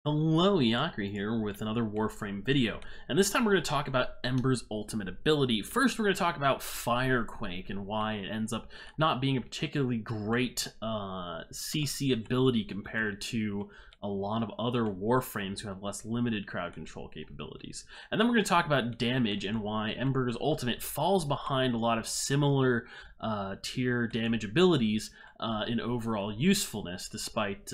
Hello, Iakri here with another Warframe video, and this time we're going to talk about Ember's ultimate ability. First, we're going to talk about Firequake and why it ends up not being a particularly great CC ability compared to a lot of other Warframes who have less limited crowd control capabilities. And then we're going to talk about damage and why Ember's ultimate falls behind a lot of similar tier damage abilities in overall usefulness, despite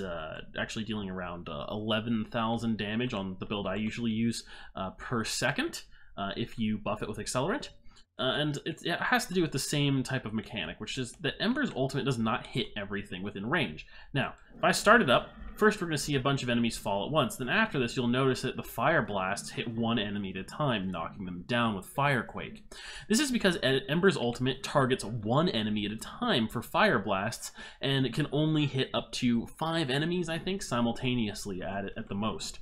actually dealing around 11,000 damage on the build I usually use per second if you buff it with Accelerant. And it has to do with the same type of mechanic, which is that Ember's ultimate does not hit everything within range. Now, if I start it up, first we're going to see a bunch of enemies fall at once. Then after this, you'll notice that the fire blasts hit one enemy at a time, knocking them down with Firequake. This is because Ember's ultimate targets one enemy at a time for fire blasts, and it can only hit up to 5 enemies, I think, simultaneously at the most.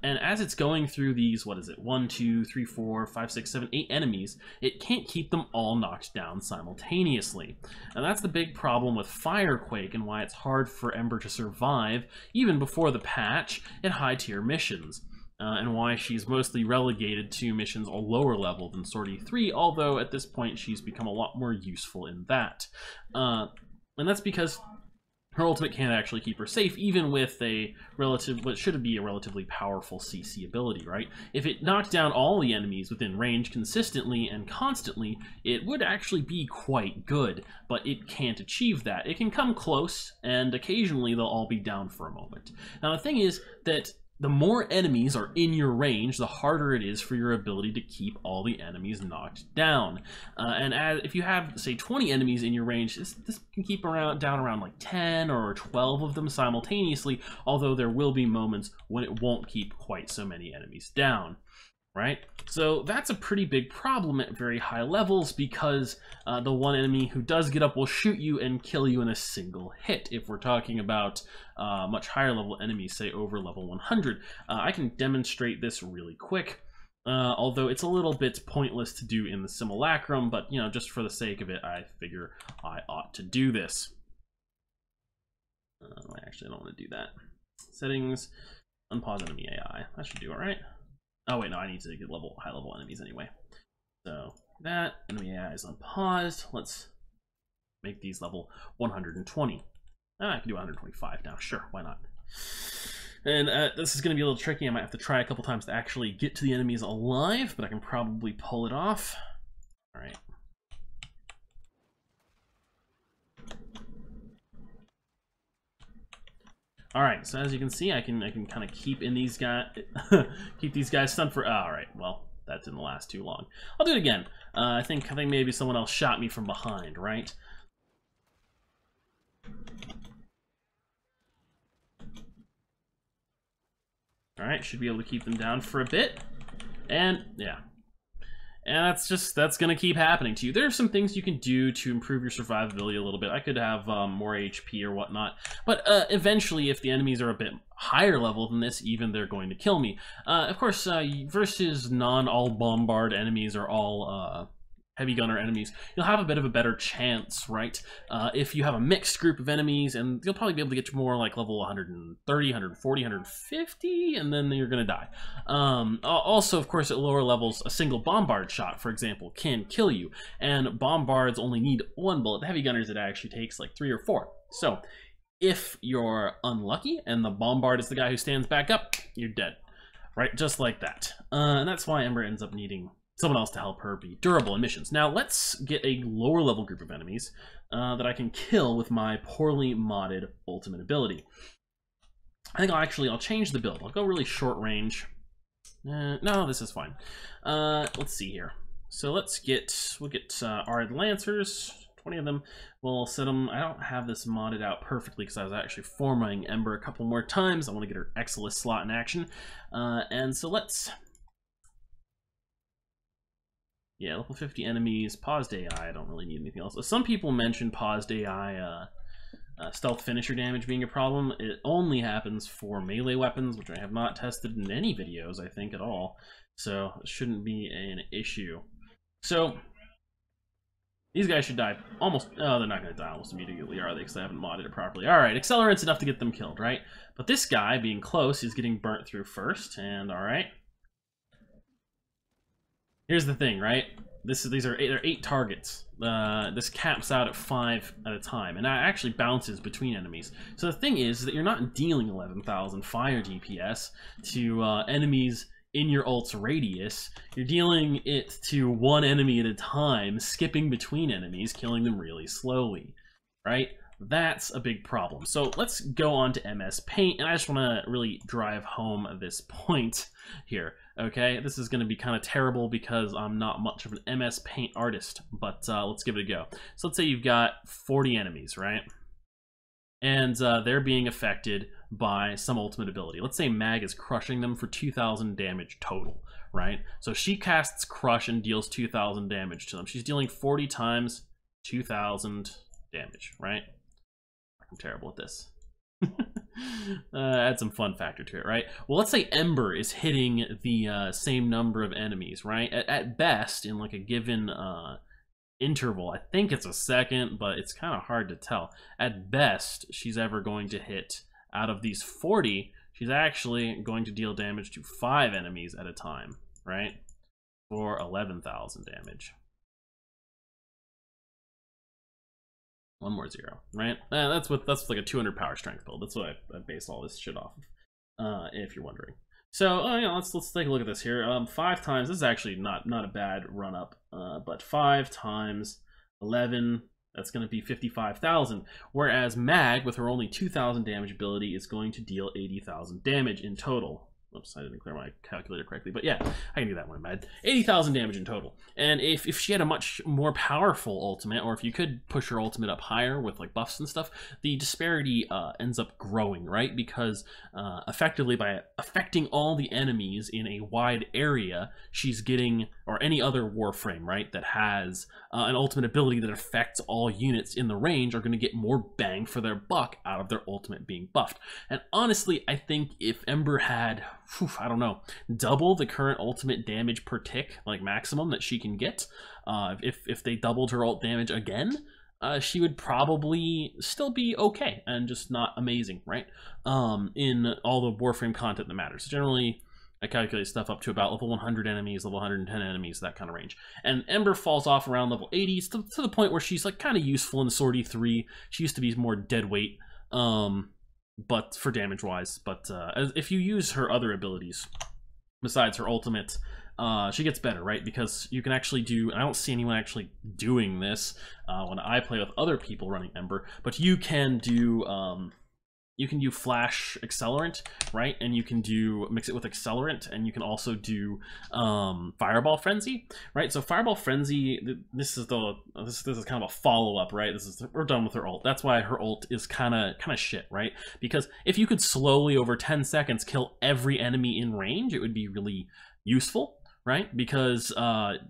And as it's going through these, 1, 2, 3, 4, 5, 6, 7, 8 enemies, it can't keep them all knocked down simultaneously. And that's the big problem with Firequake and why it's hard for Ember to survive, even before the patch, in high tier missions. And why she's mostly relegated to missions a lower level than Sword E3, although at this point she's become a lot more useful in that. And that's because her ultimate can't actually keep her safe, even with what should be a relatively powerful CC ability, right? If it knocked down all the enemies within range consistently and constantly, it would actually be quite good, but it can't achieve that. It can come close, and occasionally they'll all be down for a moment. Now, the thing is that the more enemies are in your range, the harder it is for your ability to keep all the enemies knocked down. If you have, say, 20 enemies in your range, this can keep down around like 10 or 12 of them simultaneously, although there will be moments when it won't keep quite so many enemies down. Right? So that's a pretty big problem at very high levels because the one enemy who does get up will shoot you and kill you in a single hit. If we're talking about much higher level enemies, say over level 100, I can demonstrate this really quick. Although it's a little bit pointless to do in the simulacrum, but you know, just for the sake of it, I figure I ought to do this. Actually, I don't want to do that. Settings, unpause enemy AI. That should do it, right? Oh wait, no, I need to get high level enemies anyway. So that enemy AI is unpaused. Let's make these level 120. I can do 125 now. Sure, why not? And this is going to be a little tricky. I might have to try a couple times to actually get to the enemies alive, but I can probably pull it off. All right. All right, so as you can see, I can kind of keep these guys stunned for. All right, well, that didn't last too long. I'll do it again. I think maybe someone else shot me from behind, right? All right, should be able to keep them down for a bit, and yeah. And that's gonna keep happening to you. There are some things you can do to improve your survivability a little bit. I could have more HP or whatnot, but eventually, if the enemies are a bit higher level than this, even they're going to kill me. Of course, versus non-all bombard enemies or all heavy gunner enemies, you'll have a bit of a better chance, right? If you have a mixed group of enemies, and you'll probably be able to get to more like level 130, 140, 150, and then you're gonna die. Also, of course, at lower levels, a single bombard shot, for example, can kill you, and bombards only need 1 bullet. The heavy gunners, it actually takes like 3 or 4. So, if you're unlucky, and the bombard is the guy who stands back up, you're dead. Right? Just like that. And that's why Ember ends up needing someone else to help her be durable in missions. Now let's get a lower level group of enemies that I can kill with my poorly modded ultimate ability. I think I'll change the build. I'll go really short range. No, this is fine. Let's see here. So we'll get Arid Lancers, 20 of them. We'll set them. I don't have this modded out perfectly because I was actually formatting Ember a couple more times. I want to get her Exilus slot in action. And so let's. Yeah, level 50 enemies, paused AI, I don't really need anything else. Some people mention paused AI stealth finisher damage being a problem. It only happens for melee weapons, which I have not tested in any videos, I think, at all. So it shouldn't be an issue. So These guys should die almost... Oh, they're not going to die almost immediately, are they? Because I haven't modded it properly. Alright, accelerant's enough to get them killed, right? But this guy, being close, is getting burnt through first, and alright. Here's the thing, right? There are 8 targets. This caps out at 5 at a time, and that actually bounces between enemies. So the thing is that you're not dealing 11,000 fire DPS to enemies in your ult's radius. You're dealing it to one enemy at a time, skipping between enemies, killing them really slowly, right? That's a big problem. So let's go on to MS Paint, and I just want to really drive home this point here, okay? This is going to be kind of terrible because I'm not much of an MS Paint artist, but let's give it a go. So let's say you've got 40 enemies, right? And they're being affected by some ultimate ability. Let's say Mag is crushing them for 2,000 damage total, right? So she casts Crush and deals 2,000 damage to them. She's dealing 40 times 2,000 damage, right? I'm terrible at this. Add some fun factor to it, right? Well, let's say Ember is hitting the same number of enemies, right? At best, in like a given interval, I think it's a second, but it's kind of hard to tell. At best, she's ever going to hit, out of these 40, she's actually going to deal damage to 5 enemies at a time, right? For 11,000 damage. One more 0, right? That's like a 200 power strength build. That's what I base all this shit off of, if you're wondering. So, you know, let's take a look at this here. 5 times, this is actually not a bad run up, but 5 times 11, that's going to be 55,000. Whereas Mag, with her only 2,000 damage ability, is going to deal 80,000 damage in total. Oops, I didn't clear my calculator correctly, but yeah, I can do that one, Mad. 80,000 damage in total. And if she had a much more powerful ultimate, or if you could push her ultimate up higher with like buffs and stuff, the disparity ends up growing, right? Because effectively by affecting all the enemies in a wide area, she's getting, or any other Warframe, right, that has an ultimate ability that affects all units in the range are going to get more bang for their buck out of their ultimate being buffed. And honestly, I think if Ember had, I don't know, double the current ultimate damage per tick, like maximum that she can get, if they doubled her ult damage again, she would probably still be okay and just not amazing, right? In all the Warframe content that matters. Generally, I calculate stuff up to about level 100 enemies, level 110 enemies, that kind of range. And Ember falls off around level 80 to the point where she's like kind of useful in Sortie 3. She used to be more dead weight, but for damage wise. But if you use her other abilities besides her ultimate, she gets better, right? Because you can actually do, and I don't see anyone actually doing this when I play with other people running Ember, but you can do Flash Accelerant, right? And you can mix it with Accelerant, and you can also do Fireball Frenzy, right? So Fireball Frenzy, this is kind of a follow-up, right? We're done with her ult. That's why her ult is kind of shit, right? Because if you could slowly over 10 seconds kill every enemy in range, it would be really useful, right? Because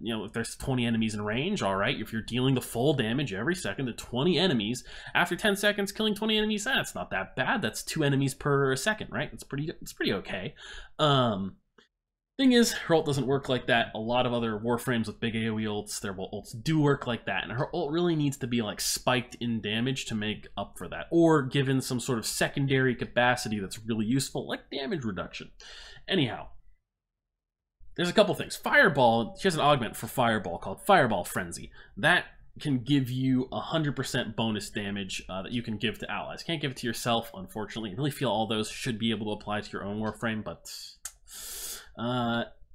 you know, if there's 20 enemies in range, all right, if you're dealing the full damage every second to 20 enemies, after 10 seconds killing 20 enemies, that's not that bad. That's 2 enemies per second, right? It's pretty okay. Thing is, her ult doesn't work like that. A lot of other Warframes with big AoE ults, their ults do work like that, and her ult really needs to be like spiked in damage to make up for that, or given some sort of secondary capacity that's really useful, like damage reduction. Anyhow, there's a couple things. Fireball, she has an augment for Fireball called Fireball Frenzy. That can give you 100% bonus damage that you can give to allies. Can't give it to yourself, unfortunately. I really feel all those should be able to apply to your own Warframe, but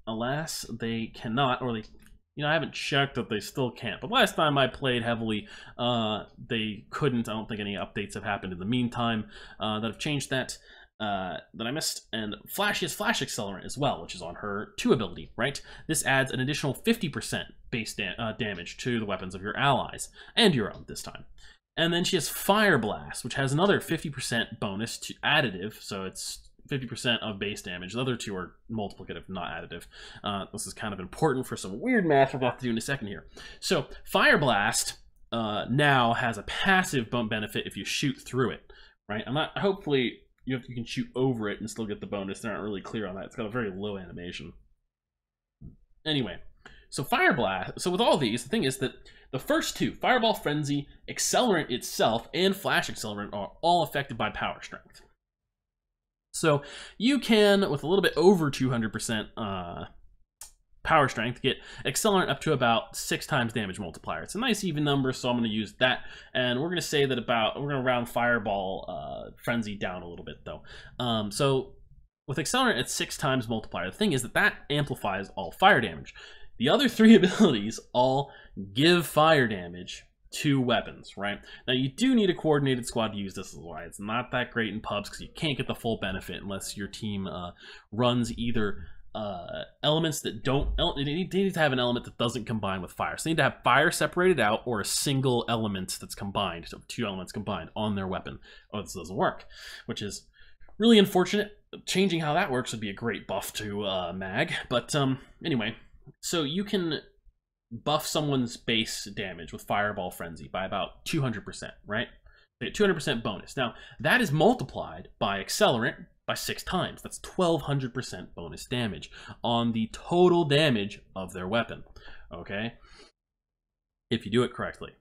alas, they cannot, or they, you know, I haven't checked that they still can't. But last time I played heavily, they couldn't. I don't think any updates have happened in the meantime that have changed that. That I missed. And Flash has Flash Accelerant as well, which is on her 2 ability, right? This adds an additional 50% base damage to the weapons of your allies, and your own this time. And then she has Fire Blast, which has another 50% bonus to additive, so it's 50% of base damage. The other 2 are multiplicative, not additive. This is kind of important for some weird math we're about to do in a second here. So Fire Blast now has a passive bump benefit if you shoot through it, right? Hopefully you can shoot over it and still get the bonus. They're not really clear on that. It's got a very low animation. Anyway, So Fire Blast, so with all these, the thing is that the first two, Fireball Frenzy, Accelerant itself, and Flash Accelerant are all affected by Power Strength. So you can, with a little bit over 200% Power Strength, get Accelerant up to about 6 times damage multiplier. It's a nice even number, so I'm going to use that. And we're going to say that we're going to round Fireball Frenzy down a little bit, though. So with Accelerant at 6 times multiplier, the thing is that that amplifies all fire damage. The other 3 abilities all give fire damage to weapons, right? Now, you do need a coordinated squad to use this, is why it's not that great in pubs, because you can't get the full benefit unless your team runs either elements that don't, they need to have an element that doesn't combine with fire. So they need to have fire separated out, or a single element that's combined, so 2 elements combined on their weapon, or this doesn't work, which is really unfortunate. Changing how that works would be a great buff to mag, but anyway. So you can buff someone's base damage with Fireball Frenzy by about 200%, right? They get 200% bonus. Now, that is multiplied by Accelerant by 6 times. That's 1200% bonus damage on the total damage of their weapon, okay? If you do it correctly.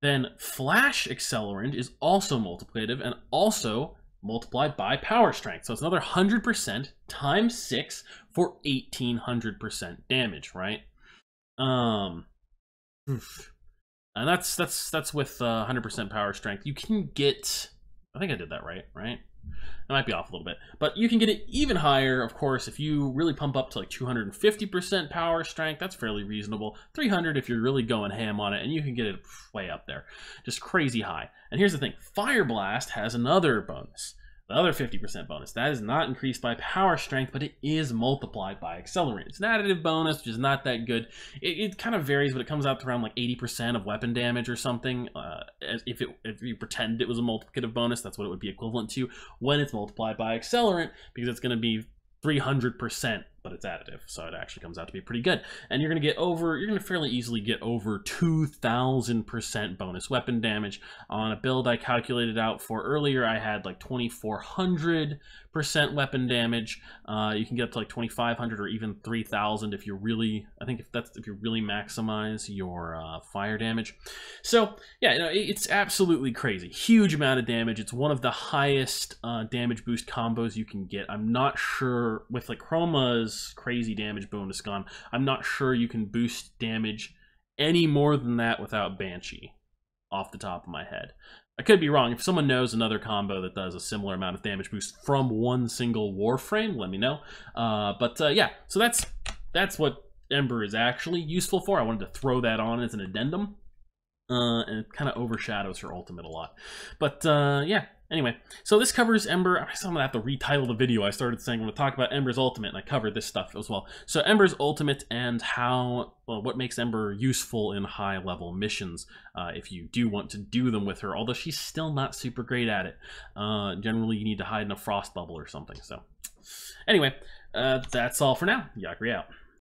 Then Flash Accelerant is also multiplicative and also multiplied by Power Strength. So it's another 100% times 6 for 1800% damage, right? And that's with 100% Power Strength. You can get, I think I did that right? I might be off a little bit, but you can get it even higher, of course, if you really pump up to like 250% Power Strength. That's fairly reasonable. 300 if you're really going ham on it, and you can get it way up there, just crazy high. And here's the thing: Fire Blast has another bonus, the other 50% bonus. That is not increased by Power Strength, but it is multiplied by Accelerant. It's an additive bonus, which is not that good. It kind of varies, but it comes out to around like 80% of weapon damage or something. If you pretend it was a multiplicative bonus, that's what it would be equivalent to when it's multiplied by Accelerant, because it's going to be 300%, but it's additive, so it actually comes out to be pretty good. And you're going to fairly easily get over 2,000% bonus weapon damage on a build I calculated out for earlier. I had like 2,400% weapon damage. You can get up to like 2,500 or even 3,000 if you really, if you really maximize your fire damage. So yeah, it's absolutely crazy. Huge amount of damage. It's one of the highest damage boost combos you can get. I'm not sure with like Chroma's crazy damage bonus gone, I'm not sure you can boost damage any more than that without Banshee, off the top of my head. I could be wrong. If someone knows another combo that does a similar amount of damage boost from one single Warframe, let me know. Yeah, so that's what Ember is actually useful for. I wanted to throw that on as an addendum. And it kind of overshadows her ultimate a lot. But yeah, anyway, so this covers Ember. I guess I'm gonna have to retitle the video. I started saying I'm gonna talk about Ember's ultimate, and I covered this stuff as well. So Ember's ultimate and what makes Ember useful in high level missions if you do want to do them with her, although she's still not super great at it. Generally, you need to hide in a frost bubble or something. So anyway, that's all for now. Yakri out.